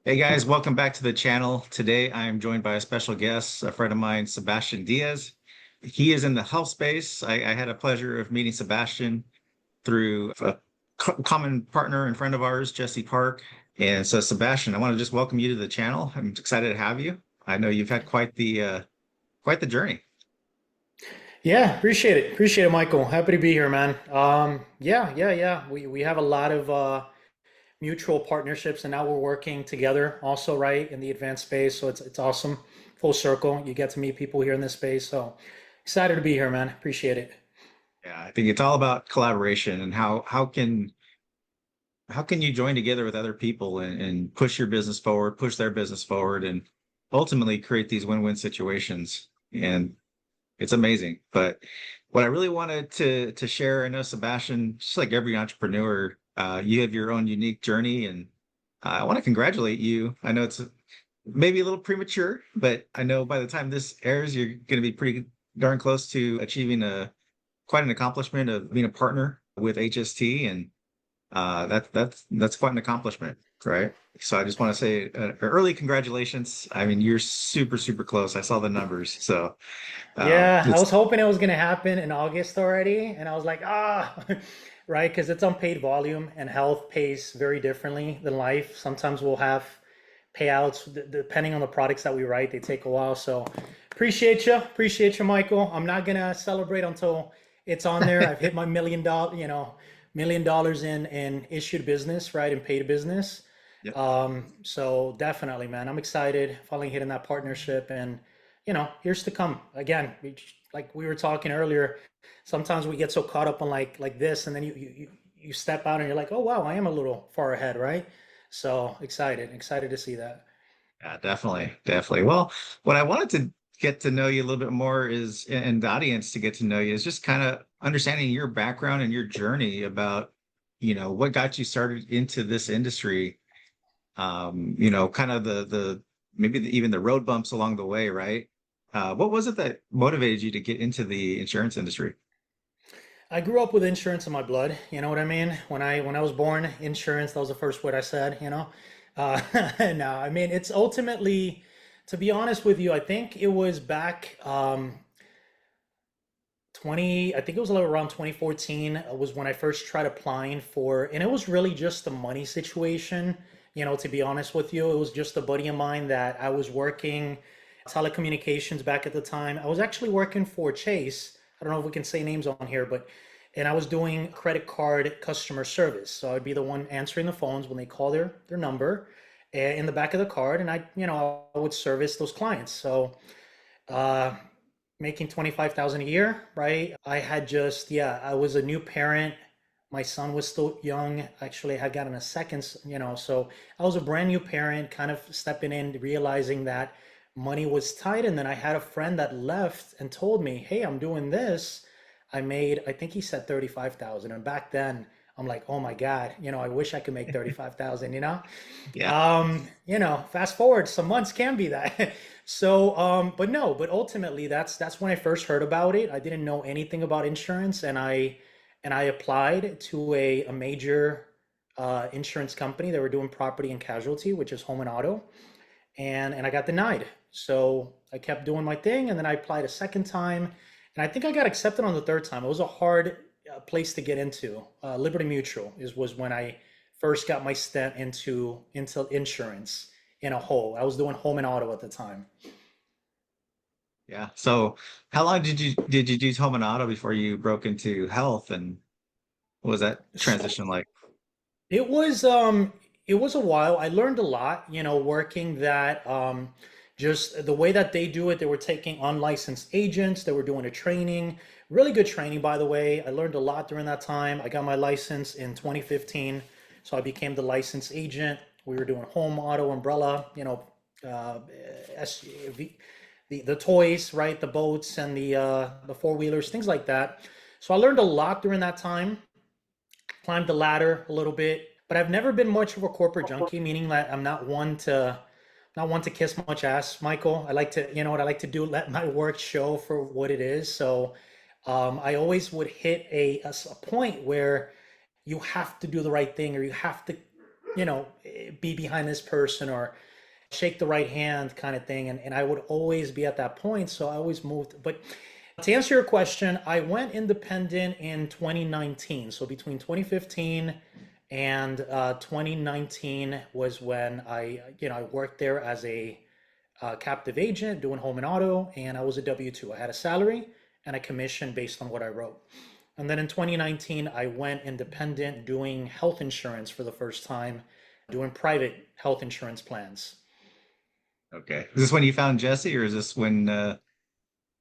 Hey guys, welcome back to the channel. Today I am joined by a special guest, a friend of mine, Sebastian Diaz. He is in the health space. I had a pleasure of meeting Sebastian through a common partner and friend of ours, Jesse Park. And so, Sebastian, I want to just welcome you to the channel. I'm excited to have you. I know you've had quite the journey. Yeah, appreciate it. Appreciate it, Michael. Happy to be here, man. Yeah. We have a lot of mutual partnerships, and now we're working together also, right, in the advanced space. So it's awesome. Full circle. You get to meet people here in this space. So excited to be here, man. Appreciate it. Yeah, I think it's all about collaboration and how can you join together with other people and push your business forward, push their business forward, and ultimately create these win-win situations. And it's amazing. But what I really wanted to share, I know Sebastian, just like every entrepreneur, you have your own unique journey, and I want to congratulate you. I know it's maybe a little premature, but I know by the time this airs, you're going to be pretty darn close to achieving a quite an accomplishment of being a partner with HST, and that's quite an accomplishment, right? So I just want to say early congratulations. I mean, you're super close. I saw the numbers, so Yeah, I was it's hoping it was gonna happen in August already, and I was like, right, because it's unpaid volume, and health pays very differently than life. Sometimes we'll have payouts depending on the products that we write. They take a while, so appreciate you, Michael. I'm not gonna celebrate until it's on there. I've hit my $1 million, $1 million in issued business, right, and paid business. yep. So definitely, man, I'm excited finally hitting that partnership, and here's to come. Again, like we were talking earlier, sometimes we get so caught up on like this, and then you step out and you're like, oh wow, I am a little far ahead, right? So excited to see that. Yeah, definitely. Well, what I wanted to get to know you a little bit more is, and the audience to get to know you is just kind of understanding your background and your journey about, what got you started into this industry. Kind of the maybe even the road bumps along the way, right? What was it that motivated you to get into the insurance industry? I grew up with insurance in my blood. You know what I mean? When I was born, insurance, that was the first word I said. Uh, no, I mean it's ultimately, to be honest with you, I think it was back 20, I think it was a little around 2014 was when I first tried applying for, and it was really just the money situation. To be honest with you, it was just a buddy of mine that I was working telecommunications back at the time. I was actually working for Chase. I don't know if we can say names on here, and I was doing credit card customer service. So I'd be the one answering the phones when they call their number in the back of the card, and I would service those clients. So uh, making 25,000 a year, right? I was a new parent. My son was still young. Actually, I had gotten a second, so I was a brand new parent, kind of stepping in, realizing that money was tight. And then I had a friend that left and told me, hey, I'm doing this. I think he said 35,000. And back then, I'm like, oh my God, I wish I could make 35,000. Yeah. Fast forward, some months can be that. So, but no, but ultimately that's when I first heard about it. I didn't know anything about insurance, and I applied to a major insurance company. They were doing property and casualty, which is home and auto, and I got denied. So I kept doing my thing, and then I applied a second time, and I think I got accepted on the third time. It was a hard place to get into. Liberty Mutual was when I first got my stint into insurance in a whole. I was doing home and auto at the time. Yeah. So how long did you do home and auto before you broke into health, and what was that So transition like? it was a while. I learned a lot, working that just the way that they do it. They were taking unlicensed agents. They were doing a training, really good training, by the way. I learned a lot during that time. I got my license in 2015, so I became the licensed agent. We were doing home, auto, umbrella, uh, SUV, the toys, right, the boats and the four wheelers, things like that. So I learned a lot during that time, climbed the ladder a little bit, but I've never been much of a corporate junkie, meaning that I'm not one to kiss much ass, Michael. I like to, I like to do let my work show for what it is. So I always would hit a point where you have to do the right thing, or you have to be behind this person or shake the right hand kind of thing. And I would always be at that point. So I always moved. But to answer your question, I went independent in 2019. So between 2015 and 2019 was when I worked there as a captive agent doing home and auto, and I was a W-2. I had a salary and a commission based on what I wrote. And then in 2019, I went independent doing health insurance for the first time, doing private health insurance plans. Okay. Is this when you found Jesse, or is this when did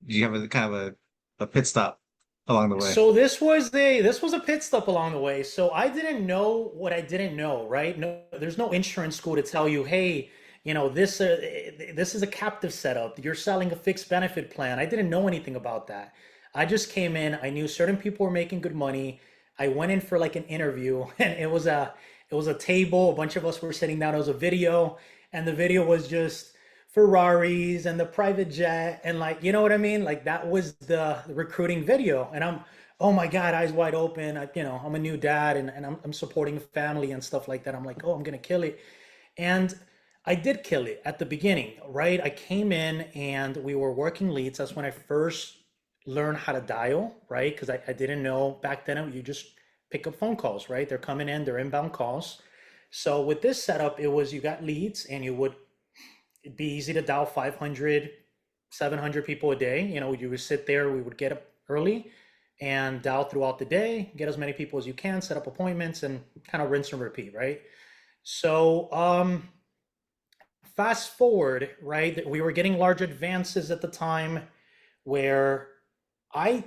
you have a kind of a pit stop along the way? So this was a pit stop along the way. So I didn't know what I didn't know, right? No, there's no insurance school to tell you, hey, this is a captive setup. You're selling a fixed benefit plan. I didn't know anything about that. I just came in. I knew certain people were making good money. I went in for like an interview, and it was a table. A bunch of us were sitting down. It was a video, and the video was just Ferraris and the private jet, and like, you know what I mean? Like that was the recruiting video. And oh my God, eyes wide open. I'm a new dad, and I'm supporting family and stuff like that. I'm like, oh, I'm gonna kill it. And I did kill it at the beginning, right? I came in and we were working leads. That's when I first learned how to dial, right? Because I didn't know back then. You just pick up phone calls, right? They're coming in, they're inbound calls. So with this setup, it was you got leads and it'd be easy to dial 500, 700 people a day. You would sit there, we would get up early and dial throughout the day, get as many people as you can, set up appointments, and kind of rinse and repeat, right? So, fast forward, right? We were getting large advances at the time where I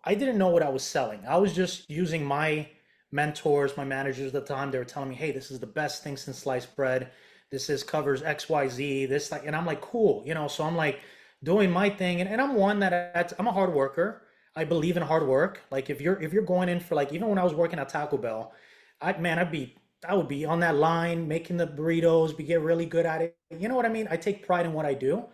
I didn't know what I was selling. I was just using my mentors, my managers at the time. They were telling me, "Hey, this is the best thing since sliced bread. This is covers XYZ." This like, and I'm like, "Cool," So I'm like doing my thing, and I'm one that I'm a hard worker. I believe in hard work. Like if you're going in for like even when I was working at Taco Bell, I would be on that line making the burritos, get really good at it. You know what I mean? I take pride in what I do,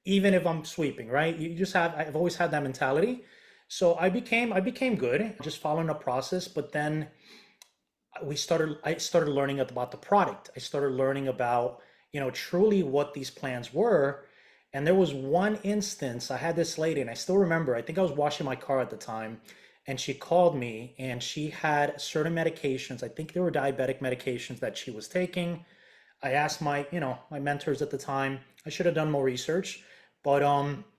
even if I'm sweeping, right? I've always had that mentality. So I became good, just following a process. But then I started learning about the product. I started learning about, truly what these plans were. And there was one instance, I had this lady, and I still remember, I think I was washing my car at the time, and she called me and she had certain medications. I think they were diabetic medications that she was taking. I asked my mentors at the time. I should have done more research, but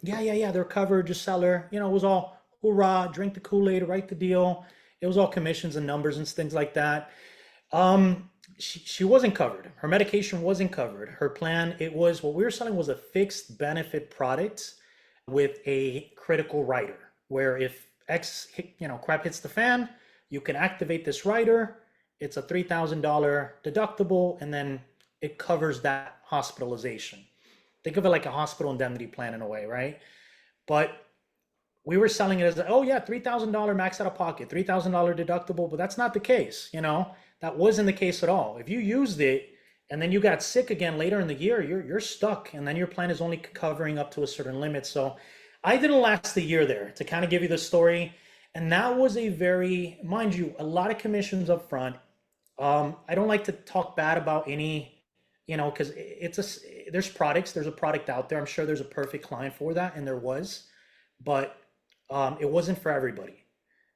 yeah, they're covered. Just sell her. It was all hoorah, drink the Kool-Aid, write the deal. It was all commissions and numbers and things like that. She wasn't covered. Her medication wasn't covered. Her plan, it was what we were selling was a fixed benefit product with a critical rider, where if crap hits the fan, you can activate this rider. It's a $3,000 deductible, and then it covers that hospitalization. Think of it like a hospital indemnity plan in a way, right? But we were selling it as, oh yeah, $3,000 max out of pocket, $3,000 deductible, but that's not the case. That wasn't the case at all. If you used it and then you got sick again later in the year, you're stuck, and then your plan is only covering up to a certain limit. So I didn't last the year there, to kind of give you the story. And that was mind you, a lot of commissions up front. I don't like to talk bad about any, because there's products, there's a product out there. I'm sure there's a perfect client for that, and there was, but it wasn't for everybody.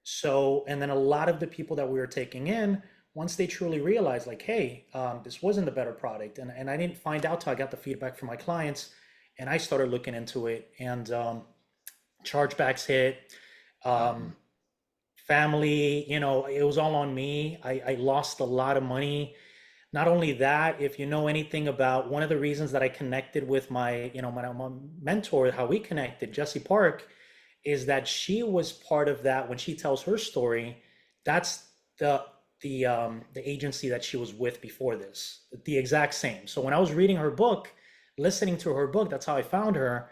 So, and then a lot of the people that we were taking in, once they truly realized like, hey, this wasn't the better product. And I didn't find out till I got the feedback from my clients, and I started looking into it, and chargebacks hit, family, it was all on me. I lost a lot of money. Not only that, if you know anything about one of the reasons that I connected with my mentor, how we connected, Jessie Park, is that she was part of that. When she tells her story, that's the agency that she was with before this, the exact same. So when I was reading her book, listening to her book, that's how I found her.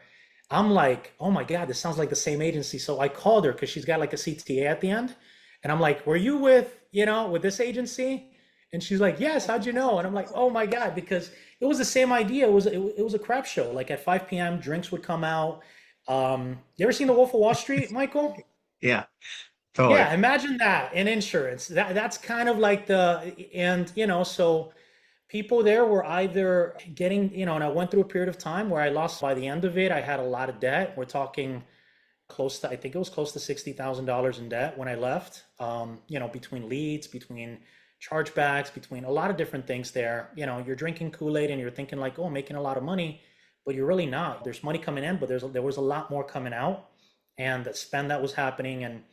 I'm like, oh my God, this sounds like the same agency. So I called her because she's got like a CTA at the end. And I'm like, were you with this agency? And she's like, yes, how'd you know? And I'm like, oh my God, because it was the same idea. It was a crap show. Like at 5 p.m., drinks would come out. You ever seen The Wolf of Wall Street, Michael? Yeah, totally. Yeah, imagine that in insurance. That's kind of like so People there were either getting, and I went through a period of time where I lost, by the end of it, I had a lot of debt. We're talking close to, I think it was close to $60,000 in debt when I left, between leads, between chargebacks, between a lot of different things there. You're drinking Kool-Aid and you're thinking like, oh, making a lot of money, but you're really not. There's money coming in, but there was a lot more coming out, and the spend that was happening, and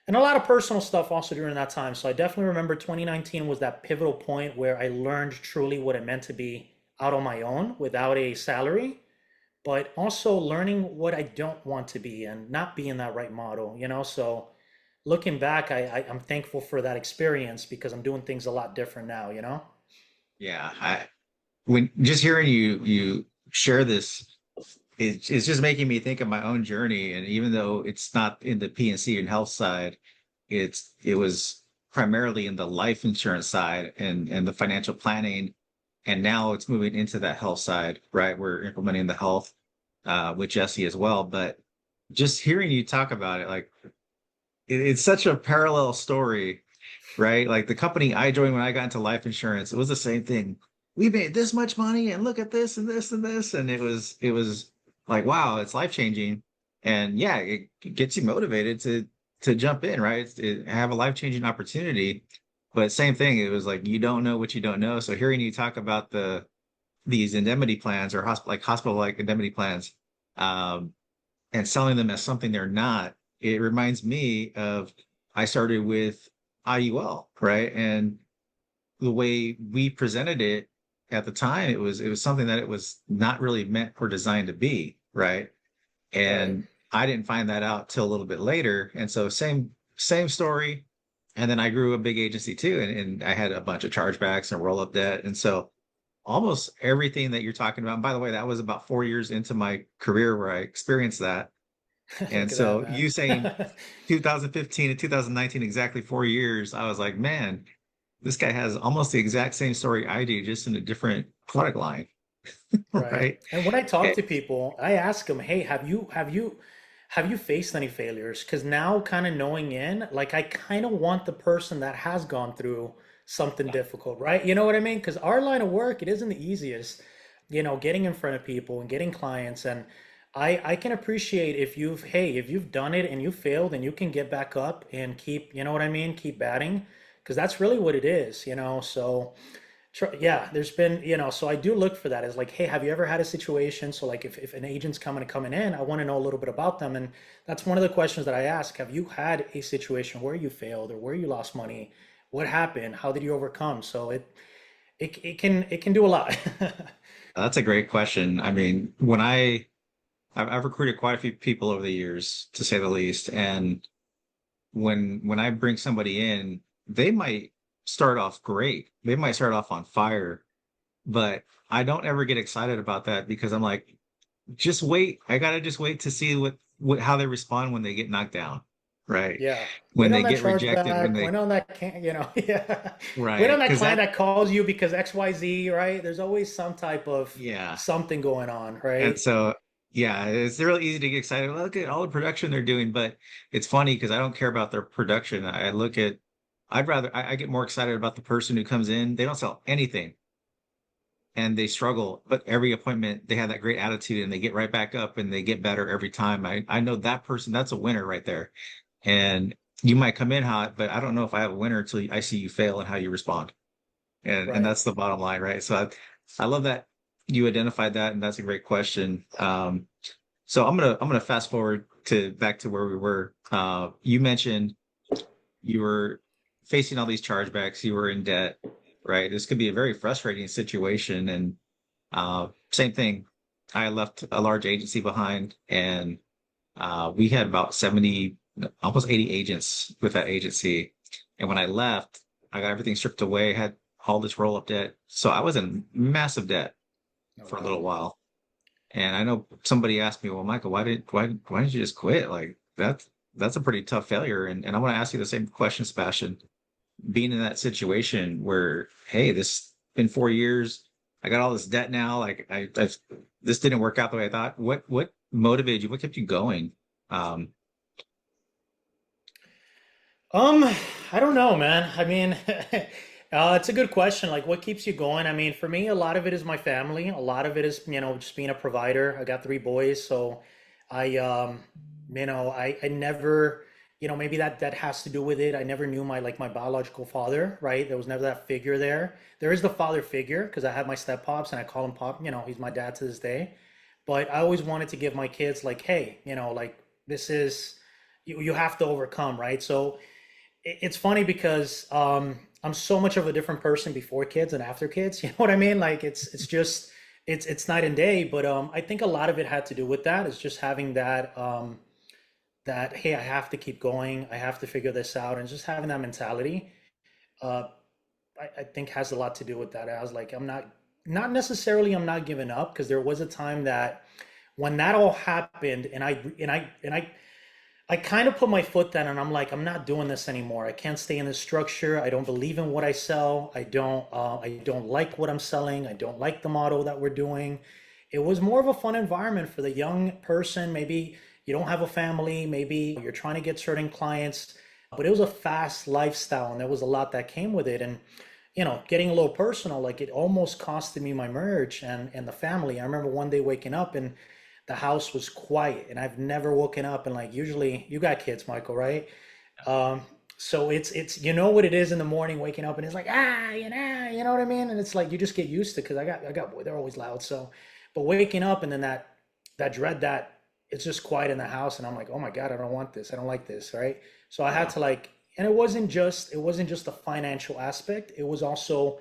a lot of personal stuff also during that time. So I definitely remember 2019 was that pivotal point where I learned truly what it meant to be out on my own without a salary, but also learning what I don't want to be and not being that right model. So looking back, I'm thankful for that experience because I'm doing things a lot different now. Yeah, when just hearing you share this, it's just making me think of my own journey. And even though it's not in the P&C and health side, it was primarily in the life insurance side and the financial planning. And now it's moving into that health side, right? We're implementing the health with Jesse as well. But just hearing you talk about it, like it's such a parallel story, right? Like the company I joined when I got into life insurance, it was the same thing. We made this much money and look at this and this and this. And it was like, wow, it's life changing. And yeah, it gets you motivated to jump in, right? Have a life changing opportunity. But same thing, it was like you don't know what you don't know. So hearing you talk about these indemnity plans or hospital like indemnity plans, um, and selling them as something they're not, it reminds me of I started with IUL, right? And the way we presented it at the time, it was something that it was not really meant or designed to be, right? Right. And I didn't find that out till a little bit later. And so same story. And then I grew a big agency too, and I had a bunch of chargebacks and roll up debt. And so almost everything that you're talking about, and by the way, that was about 4 years into my career where I experienced that. And Look at that, so man. you saying 2015 to 2019, exactly 4 years, I was like, man, this guy has almost the exact same story I do, just in a different product line, Right. right? And when I talk Eh, to people, I ask them, "Hey, have you faced any failures?" Because now, kind of knowing in, like, I kind of want the person that has gone through something difficult, right? You know what I mean? Because our line of work, it isn't the easiest, getting in front of people and getting clients. And I can appreciate if you've done it and you failed and you can get back up and keep, you know what I mean? Keep batting, because that's really what it is. So. Sure. Yeah, there's been, so I do look for that as like, hey, have you ever had a situation? So like if an agent's coming in, I want to know a little bit about them. And that's one of the questions that I ask. Have you had a situation where you failed or where you lost money? What happened? How did you overcome? So it can do a lot. that's a great question. I mean, I've recruited quite a few people over the years, to say the least, and when I bring somebody in, they might start off great. They might start off on fire, but I don't ever get excited about that because I'm like, just wait. I gotta just wait to see what how they respond when they get knocked down, right? Yeah. When Wait on they that get rejected, when chargeback. they Wait on that yeah. Wait on right, that because client that that calls you because XYZ, right? There's always some type of yeah. something going on, And right? so, yeah, it's really easy to get excited. Look at all the production they're doing, but it's funny because I don't care about their production. I get more excited about the person who comes in. They don't sell anything and they struggle, but every appointment they have that great attitude and they get right back up and they get better every time. I know that person, that's a winner right there. And you might come in hot, but I don't know if I have a winner until I see you fail and how you respond. And Right. that's the bottom line, right? So I love that you identified that, and that's a great question. So I'm gonna fast forward to back to where we were. You mentioned you were facing all these chargebacks, you were in debt, right? This could be a very frustrating situation. And same thing, I left a large agency behind, and we had about 70, almost 80 agents with that agency. And when I left, I got everything stripped away, had all this roll up debt. So I was in massive debt Oh, for a wow. little while. And I know somebody asked me, well, Michael, why didn't you just quit? Like that's a pretty tough failure. And I want to ask you the same question, Sebastian. Being in that situation where, hey, this been 4 years, I got all this debt now. Like this didn't work out the way I thought. What motivated you? What kept you going? Um, Um, I don't know, man. I mean, It's a good question. Like, what keeps you going? I mean, for me, a lot of it is my family. A lot of it is, just being a provider. I got three boys, so I, I never, maybe that has to do with it. I never knew my biological father, right? There was never that figure there. There is the father figure because I have my step pops and I call him pop. He's my dad to this day. But I always wanted to give my kids like, hey, like this is you have to overcome, right? So it's funny because I'm so much of a different person before kids and after kids. You know what I mean? Like it's just it's night and day. But I think a lot of it had to do with that. Is just having that hey, I have to keep going. I have to figure this out, and just having that mentality. Uh, I think has a lot to do with that. I was like, not necessarily I'm not giving up because there was a time that when that all happened, I kind of put my foot down and I'm like, I'm not doing this anymore. I can't stay in this structure. I don't believe in what I sell. I don't like what I'm selling. I don't like the model that we're doing. It was more of a fun environment for the young person. Maybe you don't have a family. Maybe you're trying to get certain clients, but it was a fast lifestyle and there was a lot that came with it. And, getting a little personal, like it almost costed me my marriage and the family. I remember one day waking up and the house was quiet and I've never woken up and like usually you got kids, Michael, right? Um, so it's what it is in the morning waking up and it's like you know what I mean? And it's like you just get used to because I got they're always loud. So but waking up and then that dread that it's just quiet in the house and I'm like, oh my God, I don't want this. I don't like this, right? So I had Yeah. to like and it wasn't just the financial aspect, it was also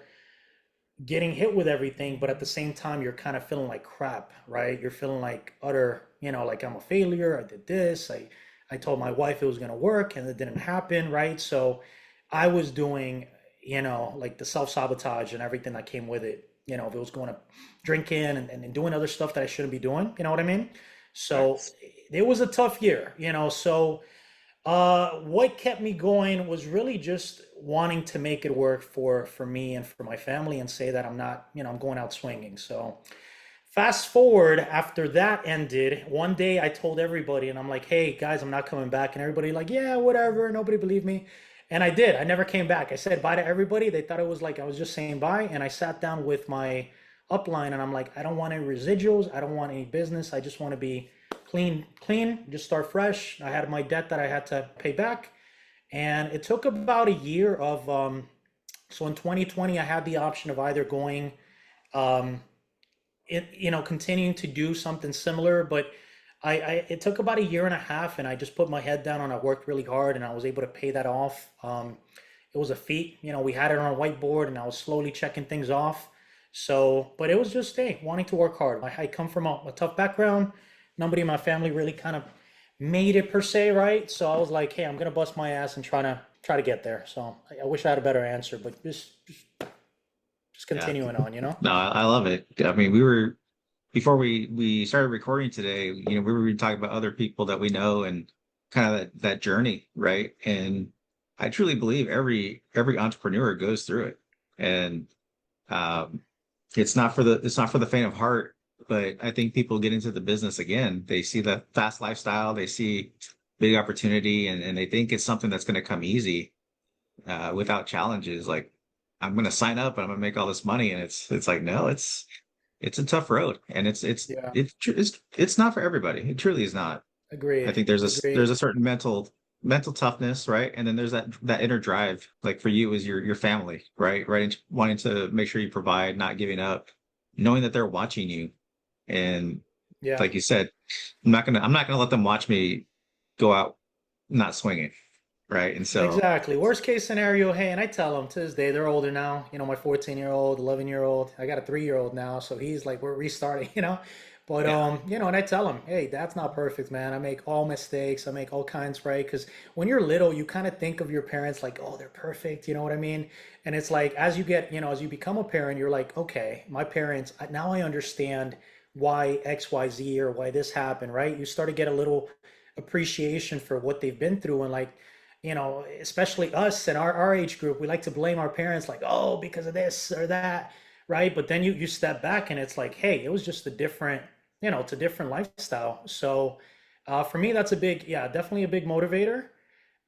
getting hit with everything, but at the same time, you're kind of feeling like crap, right? You're feeling like utter, like I'm a failure. I did this. I told my wife it was going to work and it didn't happen, right? So I was doing, like the self sabotage and everything that came with it. If it was going to drinking and doing other stuff that I shouldn't be doing, you know what I mean? So Right. it was a tough year, so what kept me going was really just wanting to make it work for me and for my family and say that I'm not, I'm going out swinging. So fast forward after that ended, one day I told everybody and I'm like, "Hey guys, I'm not coming back." And everybody like, "Yeah, whatever." Nobody believed me. And I did. I never came back. I said bye to everybody. They thought it was like I was just saying bye and I sat down with my upline and I'm like, "I don't want any residuals. I don't want any business. I just want to be clean, just start fresh." I had my debt that I had to pay back, and it took about a year of. So in 2020, I had the option of either going, um, continuing to do something similar, but it took about a year and a half, and I just put my head down and I worked really hard, and I was able to pay that off. It was a feat, we had it on a whiteboard, and I was slowly checking things off. So, but it was just hey, wanting to work hard. I come from a tough background. Nobody in my family really kind of made it per se, right? So I was like, hey, I'm gonna bust my ass and try to get there. So I wish I had a better answer, but just Yeah. continuing on. No, I love it. I mean, before we started recording today, we were talking about other people that we know and kind of that journey, right? And I truly believe every entrepreneur goes through it. And um it's not for the faint of heart, but I think people get into the business again. They see the fast lifestyle, they see big opportunity, and they think it's something that's going to come easy without challenges. Like I'm going to sign up and I'm going to make all this money, and it's like no, it's a tough road, and Yeah, it's not for everybody. It truly is not. I agreed, think there's agreed. a certain mental toughness, right? And then there's that inner drive. Like for you is your family, right? Right, wanting to make sure you provide, not giving up, knowing that they're watching you, and Yeah. like you said, I'm not gonna let them watch me go out not swinging, right? And so Exactly. Worst case scenario, hey, and I tell them to this day, they're older now. My 14-year-old, 11-year-old. I got a 3-year-old now, so he's like, we're restarting, But yeah, and I tell him, hey, that's not perfect, man. I make all mistakes. I make all kinds, right? Because when you're little, you kind of think of your parents like, oh, they're perfect. You know what I mean? And it's like as you get, as you become a parent, you're like, okay, my parents. Now I understand why X, Y, Z, or why this happened, right? You start to get a little appreciation for what they've been through, and like especially us and our age group, we like to blame our parents like, oh, because of this or that, right? But then you step back and it's like, hey, it was just a different, it's a different lifestyle. So for me, that's a big, yeah, definitely a big motivator.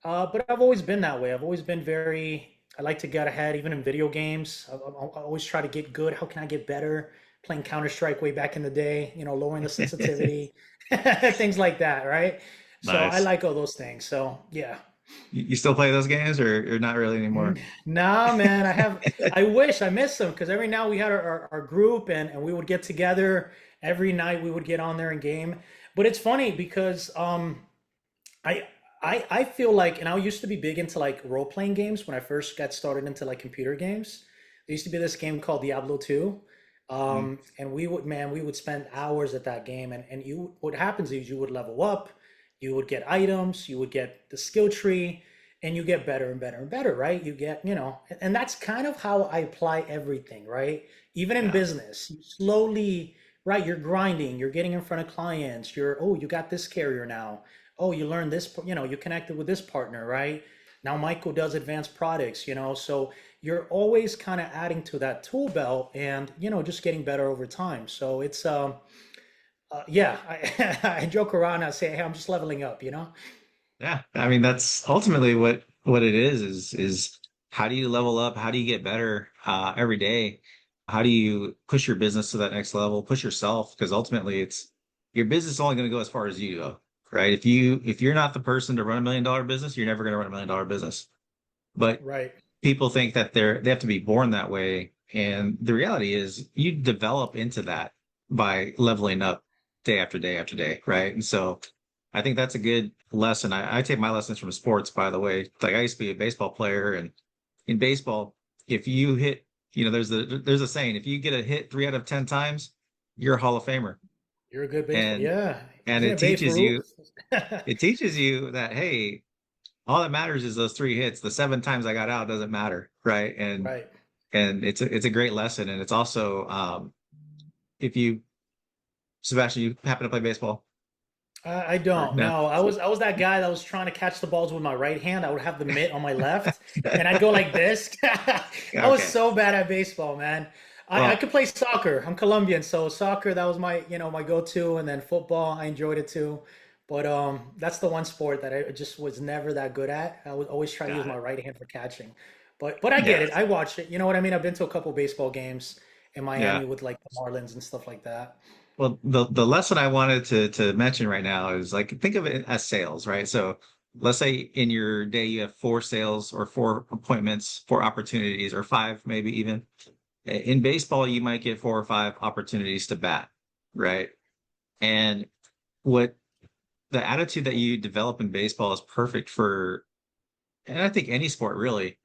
But I've always been that way. I've always been very I like to get ahead, even in video games. I always try to get good. How can I get better? Playing Counter-Strike way back in the day, lowering the sensitivity, things like that, right? So I Nice. like all those things. So yeah. You still play those games or not really anymore? Nah, man, I wish I miss them because every now we had our group and we would get together every night. We would get on there and game. But it's funny because I I feel like, and I used to be big into like role playing games when I first got started into like computer games. There used to be this game called Diablo 2. Mm. And we would spend hours at that game. And what happens is you would level up, you would get items, you would get the skill tree, and you get better and better and better, right? You get, and that's kind of how I apply everything, right? Even in Yeah. business, you slowly, right? You're grinding, you're getting in front of clients, oh, you got this carrier now. Oh, you learned this, you connected with this partner, right? Now Michael does advanced products, so you're always kind of adding to that tool belt and, just getting better over time. So it's, yeah, I joke around and I say, hey, I'm just leveling up. Yeah. I mean, that's ultimately what it is how do you level up? How do you get better every day? How do you push your business to that next level? Push yourself because ultimately it's your business is only going to go as far as you go, right? If you're not the person to run $1 million business, you're never going to run $1 million business. But Right. people think that they have to be born that way, and the reality is you develop into that by leveling up day after day after day, right? And so I think that's a good lesson. I take my lessons from sports, by the way. Like I used to be a baseball player, and in baseball, if you hit, there's a saying, if you get a hit 3 out of 10 times, you're a Hall of Famer. You're a good baseball. And Yeah. and Isn't it it Babe teaches Ruth? you it teaches you that hey, all that matters is those 3 hits. The 7 times I got out doesn't matter, right? And Right. and it's a great lesson, and it's also if you Sebastian, you happen to play baseball I or don't. no? No, I was that guy that was trying to catch the balls with my right hand. I would have the mitt on my left, and I'd go like this. I was Okay. so bad at baseball, man. I Well, could play soccer. I'm Colombian, so soccer that was my go-to, and then football I enjoyed it too. But that's the one sport that I just was never that good at. I would always try to use got my it. right hand for catching. But I get Yeah. it. I watch it. You know what I mean? I've been to a couple baseball games in Yeah. Miami with like the Marlins and stuff like that. Well, the lesson I wanted to mention right now is like think of it as sales, right? So let's say in your day you have 4 sales or 4 appointments, 4 opportunities, or 5 maybe even. In baseball, you might get 4 or 5 opportunities to bat, right? And what the attitude that you develop in baseball is perfect for, and I think any sport really,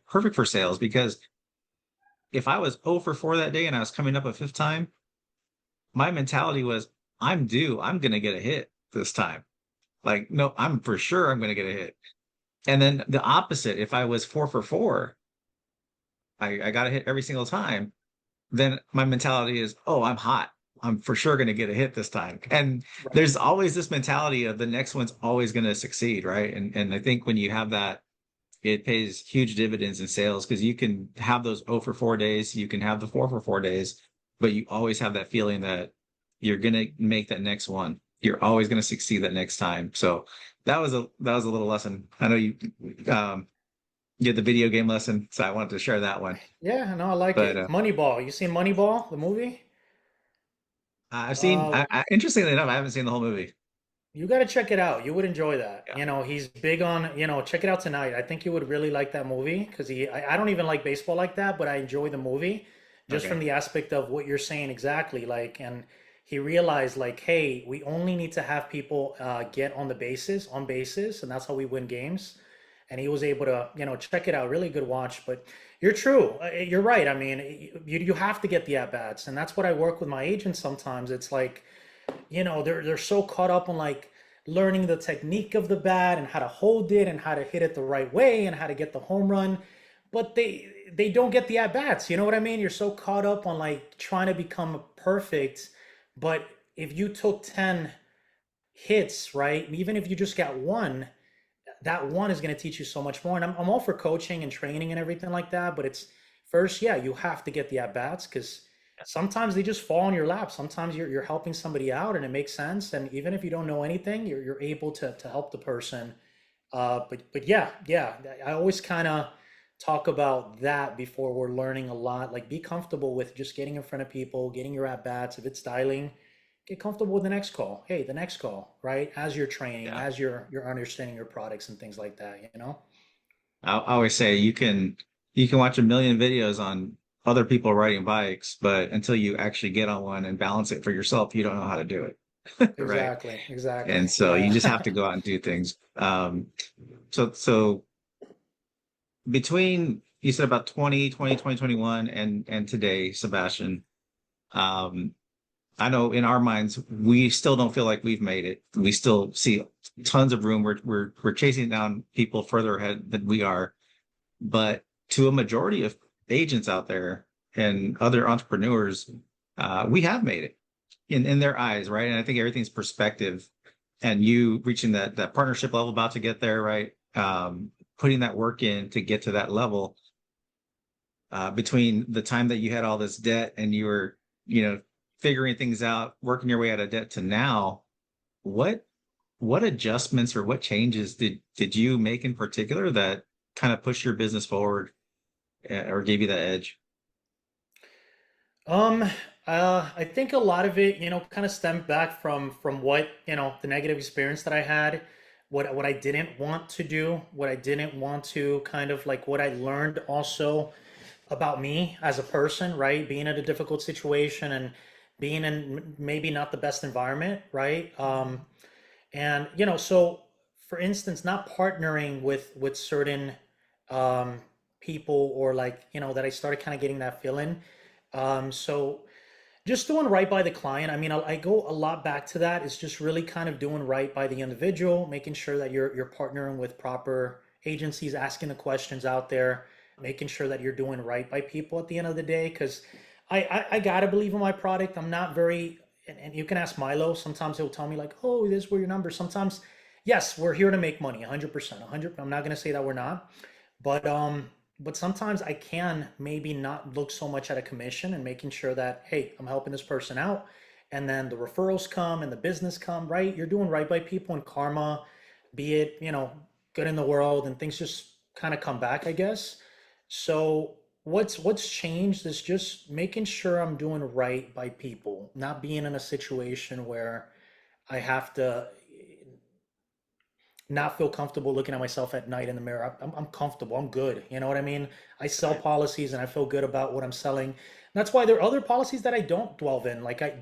perfect for sales because if I was 0 for 4 that day and I was coming up a fifth time, my mentality was, I'm due. I'm going to get a hit this time. Like, no, I'm going to get a hit. And then the opposite, if I was 4 for 4, I got a hit every single time. Then my mentality is, oh, I'm hot. I'm for sure going to get a hit this time. And Right. there's always this mentality of the next one's always going to succeed, right? And I think when you have that, it pays huge dividends in sales because you can have those 0 for 4 days, you can have the 4 for 4 days, but you always have that feeling that you're going to make that next one. You're always going to succeed that next time. So that was a little lesson. I know um you had the video game lesson, so I wanted to share that one. Yeah, no, I like But it. Moneyball. You seen Moneyball, the movie? I've seen, Uh, interestingly enough, I haven't seen the whole movie. you got to check it out. You would enjoy that. Yeah. He's big on, check it out tonight. I think you would really like that movie because I don't even like baseball like that, but I enjoy the movie just from Okay. the aspect of what you're saying exactly. Like, and he realized like, hey, we only need to have people get on bases, and that's how we win games. And he was able to, check it out. Really good watch. But you're true. You're right. I mean, you have to get the at bats, and that's what I work with my agents sometimes. It's like they're so caught up on like learning the technique of the bat and how to hold it and how to hit it the right way and how to get the home run, but they don't get the at bats. You know what I mean? You're so caught up on like trying to become perfect, but if you took 10 hits, right, even if you just got one, that one is going to teach you so much more. And I'm all for coaching and training and everything like that. But it's first, yeah, you have to get the at bats because sometimes they just fall in your lap. Sometimes you're helping somebody out and it makes sense. And even if you don't know anything, you're able to help the person. But yeah, yeah, I always kind of talk about that before we're learning a lot. Like, be comfortable with just getting in front of people, getting your at bats. If it's dialing, get comfortable with the next call. Hey, the next call, right? As you're training, Yeah. as you're understanding your products and things like that, you know? I always say you can watch a million videos on other people riding bikes, but until you actually get on one and balance it for yourself, you don't know how to do it. Right. Exactly, exactly. And so you Yeah. just have to go out and do things. So between you said about 2021 and today, Sebastian, um, I know in our minds we still don't feel like we've made it. We still see tons of room. We're chasing down people further ahead than we are. But to a majority of agents out there and other entrepreneurs, we have made it in their eyes, right? And I think everything's perspective. And you reaching that partnership level, about to get there, right? Putting that work in to get to that level. Between the time that you had all this debt and you were, figuring things out, working your way out of debt to now, what what adjustments or what changes did you make in particular that kind of pushed your business forward, or gave you that edge? Um, I think a lot of it, kind of stemmed back from what, the negative experience that I had, what I didn't want to do, what I didn't want to kind of like what I learned also about me as a person, right? Being in a difficult situation and being in maybe not the best environment, right? And so for instance, not partnering with certain um, people or like that I started kind of getting that feeling. So just doing right by the client. I mean, I go a lot back to that. It's just really kind of doing right by the individual, making sure that you're partnering with proper agencies, asking the questions out there, making sure that you're doing right by people at the end of the day. Because I gotta believe in my product. I'm not very, and you can ask Milo. Sometimes he'll tell me like, "Oh, this were your numbers." Sometimes, yes, we're here to make money, 100%, 100. I'm not gonna say that we're not, but sometimes I can maybe not look so much at a commission and making sure that, hey, I'm helping this person out. And then the referrals come and the business come, right? You're doing right by people and karma, be it, good in the world and things just kind of come back, I guess. So what's changed is just making sure I'm doing right by people, not being in a situation where I have to not feel comfortable looking at myself at night in the mirror. I'm comfortable. I'm good. You know what I mean? I sell Right. policies and I feel good about what I'm selling. That's why there are other policies that I don't dwell in. Like I've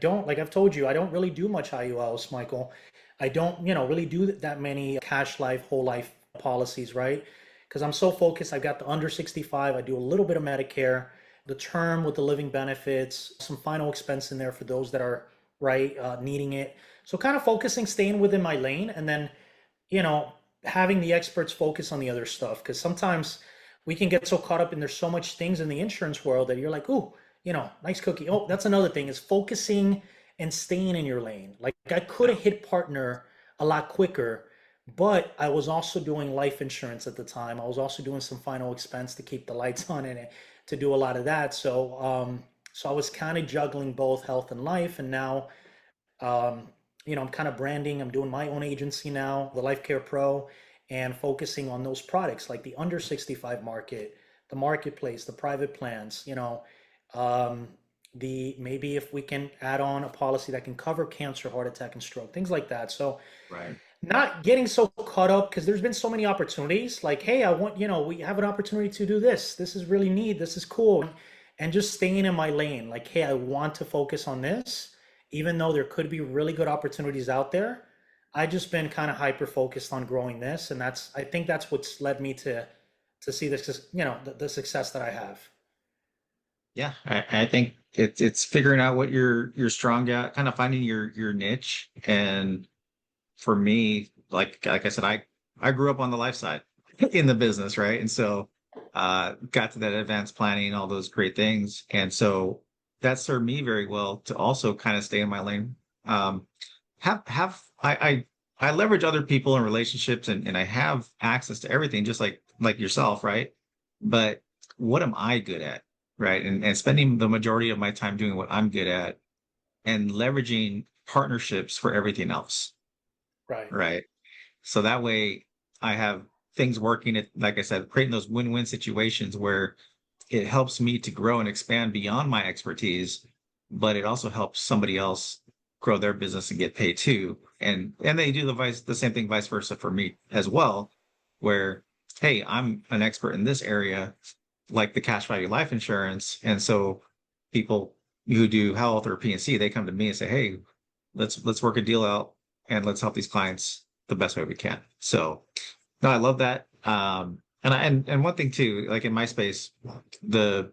told you, I don't really do much IULs, Michael. I don't, really do that many cash life, whole life policies, right? Because I'm so focused. I've got the under 65. I do a little bit of Medicare, the term with the living benefits, some final expense in there for those that are, right, needing it. So kind of focusing, staying within my lane, and then you know, having the experts focus on the other stuff. Because sometimes we can get so caught up in there's so much things in the insurance world that you're like, ooh, nice cookie. Oh, that's another thing is focusing and staying in your lane. Like I could Yeah. have hit partner a lot quicker, but I was also doing life insurance at the time. I was also doing some final expense to keep the lights on in it, to do a lot of that. So I was kind of juggling both health and life, and now um, I'm kind of branding. I'm doing my own agency now, the Life Care Pro, and focusing on those products like the under 65 market, the marketplace, the private plans, um, the maybe if we can add on a policy that can cover cancer, heart attack, and stroke, things like that. So Right. not getting so caught up because there's been so many opportunities like, hey, I want, we have an opportunity to do this. This is really neat. This is cool. And just staying in my lane. Like, hey, I want to focus on this, even though there could be really good opportunities out there. I just been kind of hyper focused on growing this. And I think that's what's led me to see this, the success that I have. Yeah, I think it's figuring out what you're strong at, kind of finding your niche. And for me, like I said, I grew up on the life side in the business, right? And so got to that advanced planning, all those great things. And so that served me very well to also kind of stay in my lane. Um, have I leverage other people and relationships, and I have access to everything just like yourself, right? But what am I good at? Right. And spending the majority of my time doing what I'm good at and leveraging partnerships for everything else. Right. Right. So that way I have things working. Like I said, creating those win-win situations where it helps me to grow and expand beyond my expertise, but it also helps somebody else grow their business and get paid too. And they do the same thing vice versa for me as well, where, hey, I'm an expert in this area, like the cash value life insurance. And so people who do health or P&C, they come to me and say, hey, let's work a deal out and let's help these clients the best way we can. So no, I love that. And one thing too, like in my space, the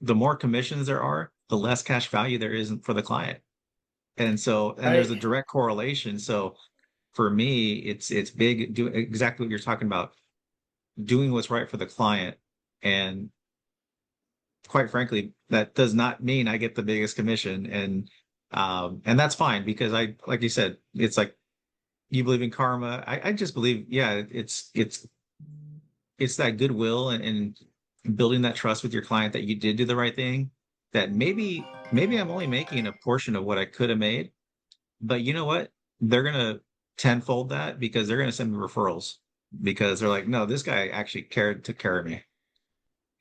more commissions there are, the less cash value there is for the client. And there's a Right. direct correlation. So for me, it's big, do exactly what you're talking about, doing what's right for the client. And quite frankly, that does not mean I get the biggest commission. And that's fine because like you said, it's like you believe in karma. I just believe, yeah, it's that goodwill and building that trust with your client that you did do the right thing, that maybe I'm only making a portion of what I could have made, but you know what? They're gonna tenfold that because they're gonna send me referrals because they're like, no, this guy actually took care of me.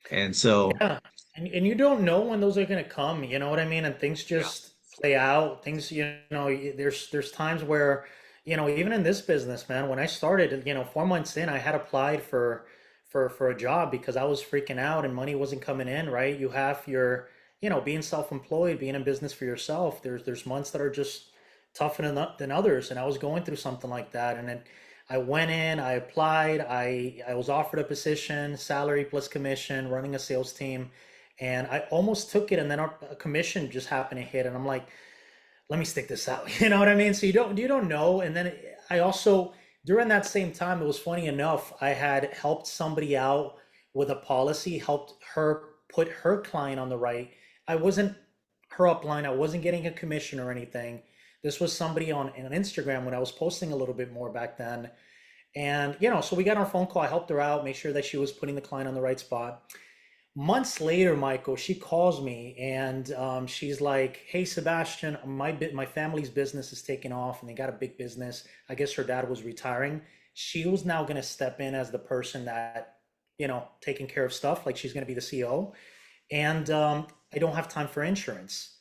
And so Yeah. And you don't know when those are going to come, you know what I mean? And things yeah, just play out. Things, there's times where, even in this business, man, when I started, 4 months in, I had applied for a job because I was freaking out and money wasn't coming in, right? You have your, being self-employed, being in business for yourself. There's months that are just tougher than others, and I was going through something like that. And then I went in, I applied, I was offered a position, salary plus commission, running a sales team, and I almost took it, and then a commission just happened to hit, and I'm like, let me stick this out. You know what I mean? So you don't know. And then I also, during that same time, it was funny enough, I had helped somebody out with a policy, helped her put her client on the right. I wasn't her upline, I wasn't getting a commission or anything. This was somebody on Instagram when I was posting a little bit more back then. And, so we got on our phone call. I helped her out, make sure that she was putting the client on the right spot. Months later, Michael, she calls me and she's like, "Hey, Sebastian, my family's business is taking off, and they got a big business. I guess her dad was retiring. She was now going to step in as the person that, taking care of stuff. Like she's going to be the CEO. And I don't have time for insurance.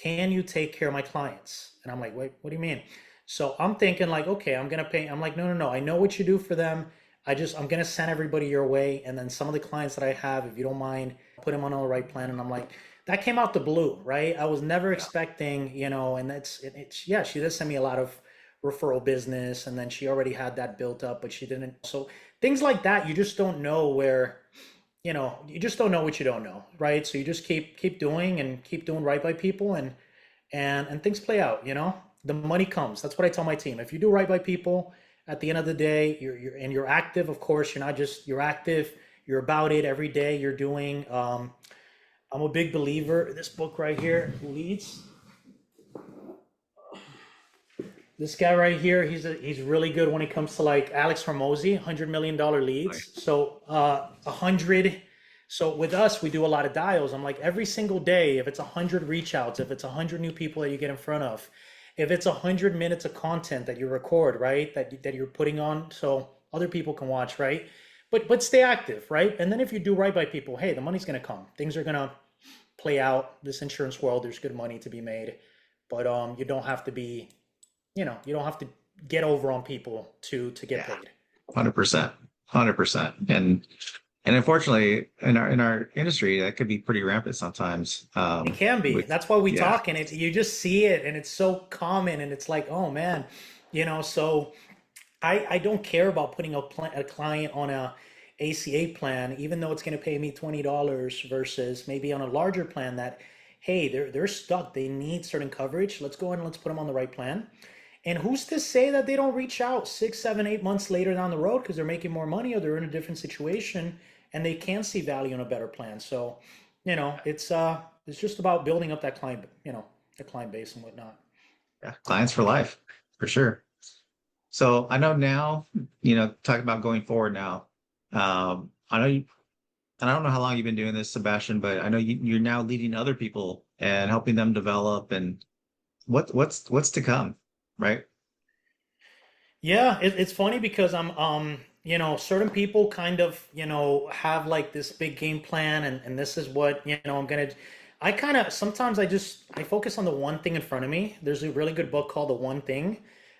Can you take care of my clients?" And I'm like, "Wait, what do you mean?" So I'm thinking like, okay, I'm gonna pay. I'm like, no, no, no. I know what you do for them. I'm gonna send everybody your way, and then some of the clients that I have, if you don't mind, put them on the right plan. And I'm like, that came out the blue, right? I was never yeah, expecting, and it's yeah. She did send me a lot of referral business, and then she already had that built up, but she didn't. So things like that, you just don't know where, you just don't know what you don't know, right? So you just keep doing and keep doing right by people, and things play out. The money comes. That's what I tell my team. If you do right by people, at the end of the day, you're active. Of course, you're not just you're active. You're about it every day. You're doing. I'm a big believer. This book right here, Leads. This guy right here, he's really good when it comes to like Alex Hormozy, $100 million like, leads. So 100. So with us, we do a lot of dials. I'm like every single day, if it's 100 reach outs, if it's 100 new people that you get in front of, if it's 100 minutes of content that you record, right, that you're putting on so other people can watch, right? But stay active, right? And then if you do right by people, hey, the money's gonna come. Things are gonna play out. This insurance world, there's good money to be made, but you don't have to be you don't have to get over on people to get yeah, paid. 100%, 100%. And unfortunately, in our industry, that could be pretty rampant sometimes. It can be. With That's why we yeah, talk, and you just see it, and it's so common, and it's like, oh man, So I don't care about putting a client on a ACA plan, even though it's going to pay me $20 versus maybe on a larger plan that, hey, they're stuck. They need certain coverage. Let's go ahead and let's put them on the right plan. And who's to say that they don't reach out 6, 7, 8 months later down the road because they're making more money or they're in a different situation and they can see value in a better plan. So, it's just about building up that client, the client base and whatnot. yeah, clients for life, for sure. So I know now, talk about going forward now. I know you, and I don't know how long you've been doing this, Sebastian, but I know you're now leading other people and helping them develop. And what's to come, right? Yeah, it's funny because certain people kind of, have like this big game plan, and this is what, I kind of, sometimes I focus on the one thing in front of me. There's a really good book called The One Thing.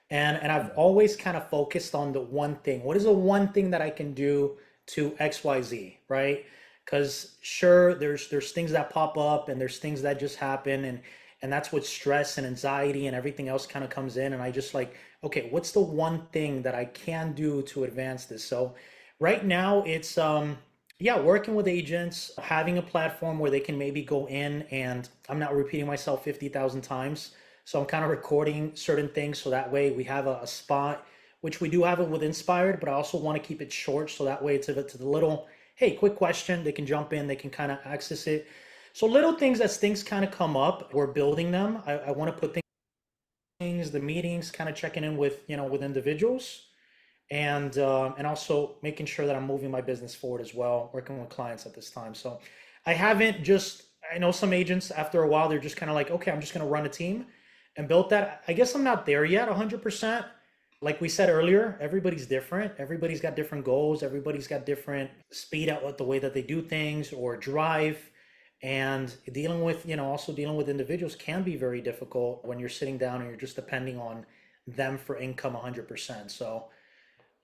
And I've always kind of focused on the one thing. What is the one thing that I can do to XYZ, right? Because sure, there's things that pop up and there's things that just happen, and that's what stress and anxiety and everything else kind of comes in. And I just like, okay, what's the one thing that I can do to advance this? So right now it's yeah, working with agents, having a platform where they can maybe go in, and I'm not repeating myself 50,000 times. So I'm kind of recording certain things so that way we have a spot, which we do have it with Inspired, but I also want to keep it short so that way it's the little, hey, quick question, they can jump in, they can kind of access it. So little things, as things kind of come up, we're building them. I want to put things, the meetings, kind of checking in with, with individuals, and also making sure that I'm moving my business forward as well, working with clients at this time. So I haven't just, I know some agents after a while they're just kind of like, okay, I'm just going to run a team and build that. I guess I'm not there yet 100%. Like we said earlier, everybody's different. Everybody's got different goals. Everybody's got different speed out with the way that they do things or drive. And dealing with, also dealing with individuals can be very difficult when you're sitting down and you're just depending on them for income 100%. So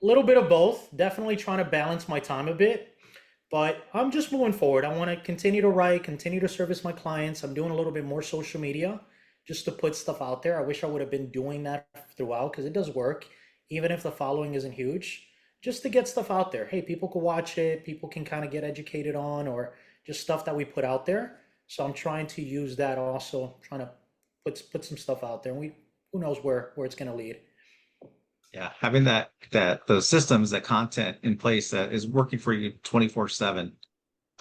a little bit of both, definitely trying to balance my time a bit, but I'm just moving forward. I want to continue to write, continue to service my clients. I'm doing a little bit more social media just to put stuff out there. I wish I would have been doing that throughout because it does work, even if the following isn't huge, just to get stuff out there. Hey, people can watch it, people can kind of get educated on, or just stuff that we put out there. So I'm trying to use that also, trying to put some stuff out there, and we who knows where it's going to lead. Yeah, having those systems, that content in place that is working for you 24/7.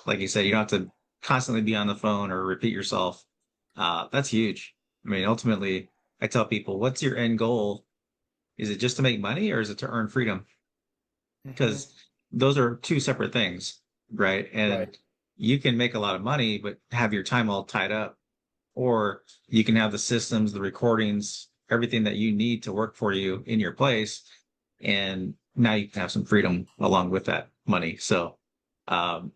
Like you said, you don't have to constantly be on the phone or repeat yourself. That's huge. I mean, ultimately, I tell people, what's your end goal? Is it just to make money or is it to earn freedom? Hmm. Because those are two separate things, right? Right. And you can make a lot of money, but have your time all tied up, or you can have the systems, the recordings, everything that you need to work for you in your place. And now you can have some freedom along with that money. So, um,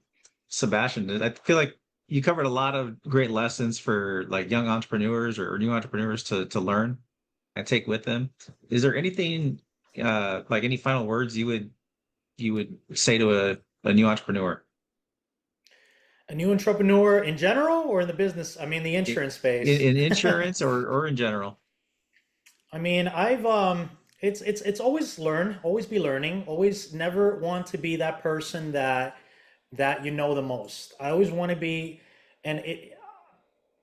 Sebastian, I feel like you covered a lot of great lessons for like young entrepreneurs or new entrepreneurs to learn and take with them. Is there anything like any final words you would say to a new entrepreneur A new entrepreneur in general or in the business? I mean, the in, insurance space. in insurance or in general? I mean, I've it's always learn, always be learning, always never want to be that person that you know the most. I always want to be, and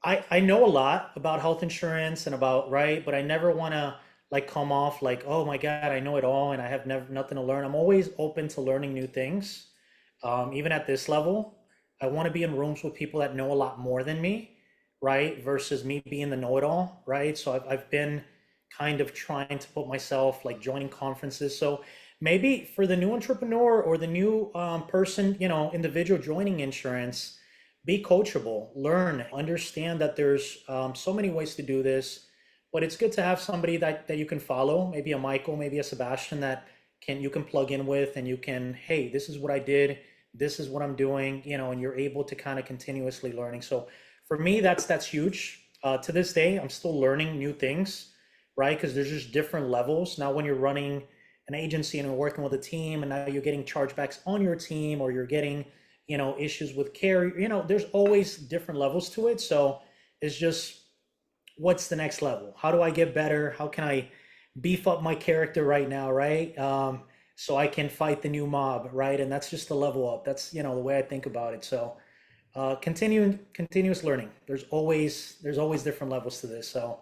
I know a lot about health insurance and about, right, but I never want to like come off like, oh my God, I know it all and I have never nothing to learn. I'm always open to learning new things. Even at this level, I want to be in rooms with people that know a lot more than me, right? Versus me being the know-it-all, right? So I've been kind of trying to put myself like joining conferences. So maybe for the new entrepreneur or the new person, individual joining insurance, be coachable, learn, understand that there's so many ways to do this, but it's good to have somebody that you can follow, maybe a Michael, maybe a Sebastian that you can plug in with, and you can, hey, this is what I did, this is what I'm doing, and you're able to kind of continuously learning. So for me, that's huge. To this day, I'm still learning new things, right? Because there's just different levels. Now, when you're running an agency and you're working with a team, and now you're getting chargebacks on your team, or you're getting, issues with care, there's always different levels to it. So it's just, what's the next level? How do I get better? How can I beef up my character right now, right? So I can fight the new mob, right? And that's just the level up. That's, the way I think about it. So continuous learning. There's always different levels to this. So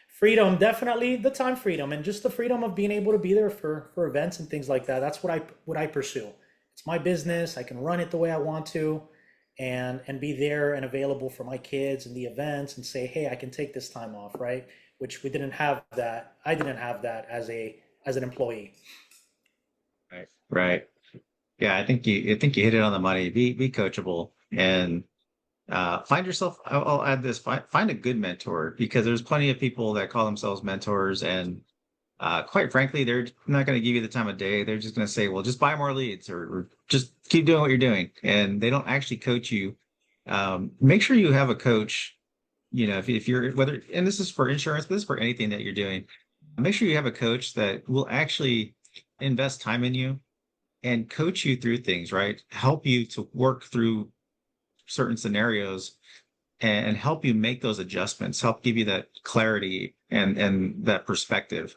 freedom, definitely the time freedom, and just the freedom of being able to be there for events and things like that. That's what I pursue. It's my business. I can run it the way I want to, and be there and available for my kids and the events, and say, hey, I can take this time off, right? Which we didn't have that. I didn't have that as an employee. Right. Right. Yeah, I think you hit it on the money. Be coachable and find yourself. I'll add this. Find a good mentor because there's plenty of people that call themselves mentors and quite frankly, they're not going to give you the time of day. They're just going to say, well, just buy more leads or just keep doing what you're doing. And they don't actually coach you. Make sure you have a coach, you know, if you're whether, and this is for insurance, but this is for anything that you're doing. Make sure you have a coach that will actually invest time in you and coach you through things, right? Help you to work through certain scenarios and help you make those adjustments, help give you that clarity and that perspective,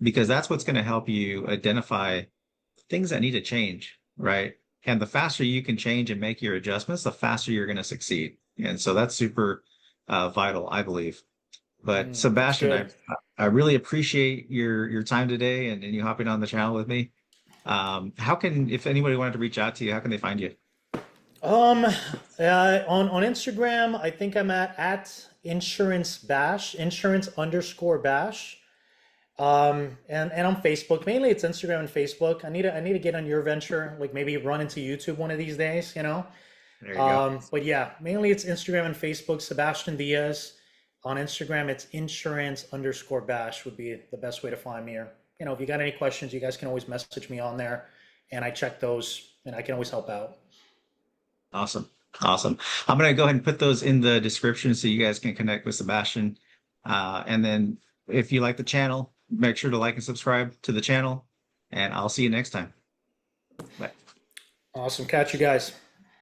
because that's what's going to help you identify things that need to change, right? And the faster you can change and make your adjustments, the faster you're going to succeed. And so that's super vital, I believe. But That's Sebastian, good. I really appreciate your time today and you hopping on the channel with me. How can, if anybody wanted to reach out to you, how can they find you? Um, on Instagram, I think I'm at insurance bash, insurance underscore bash. And on Facebook, mainly it's Instagram and Facebook. I need to get on your venture, like maybe run into YouTube one of these days, you know. There you go. But yeah, mainly it's Instagram and Facebook. Sebastian Diaz. On Instagram, it's insurance underscore bash would be the best way to find me. Or, you know, if you got any questions, you guys can always message me on there, and I check those, and I can always help out. Awesome. Awesome. I'm going to go ahead and put those in the description so you guys can connect with Sebastian. And then if you like the channel, make sure to like and subscribe to the channel, and I'll see you next time. Bye. Awesome. Catch you guys.